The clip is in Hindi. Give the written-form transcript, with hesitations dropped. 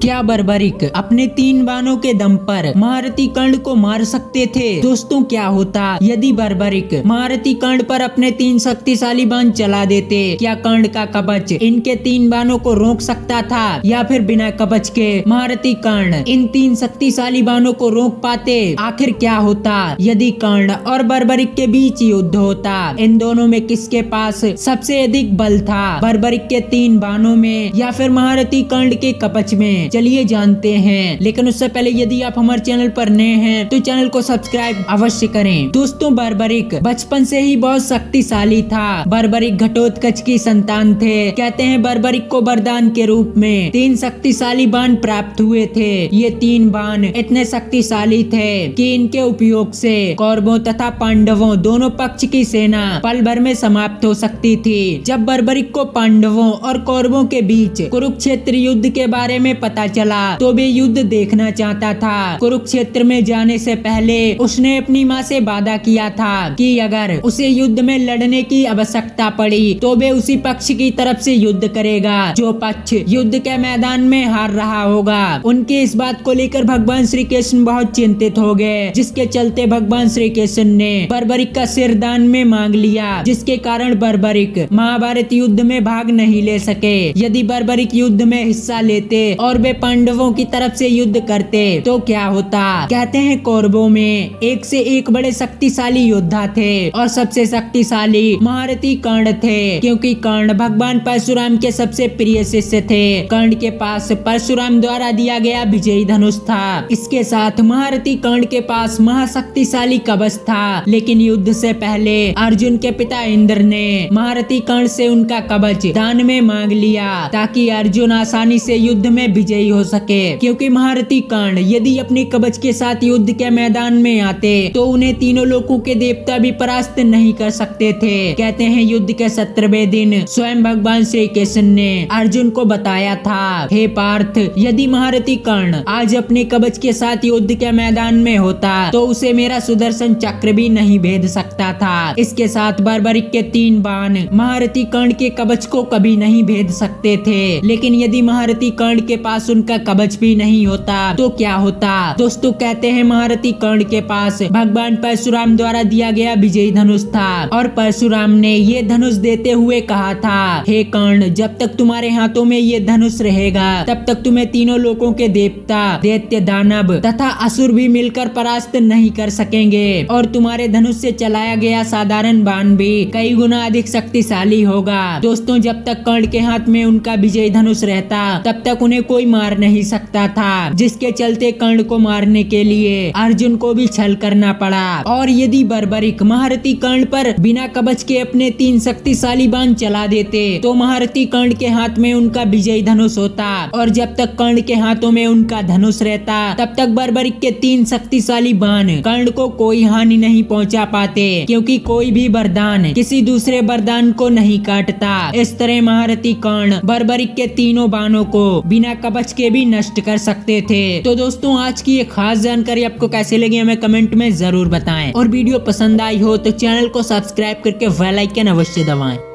क्या बर्बरिक अपने 3 बाणों के दम पर महारथी कर्ण को मार सकते थे? दोस्तों, क्या होता यदि बर्बरिक महारथी कर्ण पर अपने 3 शक्तिशाली बाण चला देते? क्या कर्ण का कवच इनके 3 बाणों को रोक सकता था, या फिर बिना कवच के महारथी कर्ण इन 3 शक्तिशाली बाणों को रोक पाते? आखिर क्या होता यदि कर्ण और बर्बरिक के बीच युद्ध होता? इन दोनों में किसके पास सबसे अधिक बल था, बर्बरिक के 3 बाणों में या फिर महारथी कर्ण के कवच में? चलिए जानते हैं, लेकिन उससे पहले यदि आप हमारे चैनल पर नए हैं तो चैनल को सब्सक्राइब अवश्य करें। दोस्तों, बर्बरिक बचपन से ही बहुत शक्तिशाली था। बर्बरिक घटोत्कच की संतान थे। कहते हैं बर्बरिक को वरदान के रूप में 3 शक्तिशाली बाण प्राप्त हुए थे। ये 3 बाण इतने शक्तिशाली थे कि इनके उपयोग से कौरवों तथा पांडवों दोनों पक्ष की सेना पल भर में समाप्त हो सकती थी। जब बर्बरिक को पांडवों और कौरवों के बीच कुरुक्षेत्र युद्ध के बारे में पता चला तो वे युद्ध देखना चाहता था। कुरुक्षेत्र में जाने से पहले उसने अपनी माँ से वादा किया था कि अगर उसे युद्ध में लड़ने की आवश्यकता पड़ी तो वे उसी पक्ष की तरफ से युद्ध करेगा जो पक्ष युद्ध के मैदान में हार रहा होगा। उनके इस बात को लेकर भगवान श्री कृष्ण बहुत चिंतित हो गए, जिसके चलते भगवान श्री कृष्ण ने बर्बरिक का सिर दान में मांग लिया, जिसके कारण बर्बरिक महाभारत युद्ध में भाग नहीं ले सके। यदि बर्बरिक युद्ध में हिस्सा लेते और वे पांडवों की तरफ से युद्ध करते तो क्या होता? कहते हैं कौरवों में एक से एक बड़े शक्तिशाली योद्धा थे और सबसे शक्तिशाली महारथी कर्ण थे, क्योंकि कर्ण भगवान परशुराम के सबसे प्रिय शिष्य थे। कर्ण के पास परशुराम द्वारा दिया गया विजयी धनुष था। इसके साथ महारथी कर्ण के पास महाशक्तिशाली कवच था, लेकिन युद्ध से पहले अर्जुन के पिता इंद्र ने महारथी कर्ण से उनका कवच दान में मांग लिया ताकि अर्जुन आसानी से युद्ध में विजयी हो सके। क्योंकि महारथी कर्ण यदि अपने कवच के साथ युद्ध के मैदान में आते तो उन्हें तीनों लोकों के देवता भी परास्त नहीं कर सकते थे। कहते हैं युद्ध के 17वें दिन स्वयं भगवान श्री कृष्ण ने अर्जुन को बताया था, हे पार्थ, यदि महारथी कर्ण आज अपने कवच के साथ युद्ध के मैदान में होता तो उसे मेरा सुदर्शन चक्र भी नहीं भेद सकता था। इसके साथ बर्बरिक के 3 बाण महारथी कर्ण के कवच को कभी नहीं भेद सकते थे। लेकिन यदि महारथी कर्ण के पास उनका कवच भी नहीं होता तो क्या होता? दोस्तों, कहते हैं महारथी कर्ण के पास भगवान परशुराम द्वारा दिया गया विजयी धनुष था और परशुराम ने ये धनुष देते हुए कहा था, हे कर्ण, जब तक तुम्हारे हाथों में ये धनुष रहेगा तब तक तुम्हें तीनों लोकों के देवता, दैत्य, दानव तथा असुर भी मिलकर परास्त नहीं कर सकेंगे और तुम्हारे धनुष से चलाया गया साधारण बाण भी कई गुना अधिक शक्तिशाली होगा। दोस्तों, जब तक कर्ण के हाथ में उनका विजयी धनुष रहता तब तक उन्हें कोई मार नहीं सकता था, जिसके चलते कर्ण को मारने के लिए अर्जुन को भी छल करना पड़ा। और यदि बर्बरिक महारथी कर्ण पर बिना कवच के अपने 3 शक्तिशाली बाण चला देते तो महारथी कर्ण के हाथ में उनका विजयी धनुष होता और जब तक कर्ण के हाथों में उनका धनुष रहता तब तक बर्बरिक के 3 शक्तिशाली बाण कर्ण को कोई हानि नहीं पहुंचा पाते, क्योंकि कोई भी वरदान किसी दूसरे वरदान को नहीं काटता। इस तरह महारथी कर्ण बर्बरिक के तीनों बाणों को बिना कवच के भी नष्ट कर सकते थे। तो दोस्तों, आज की ये खास जानकारी आपको कैसे लगी हमें कमेंट में जरूर बताएं, और वीडियो पसंद आई हो तो चैनल को सब्सक्राइब करके बेल आइकन अवश्य दबाएं।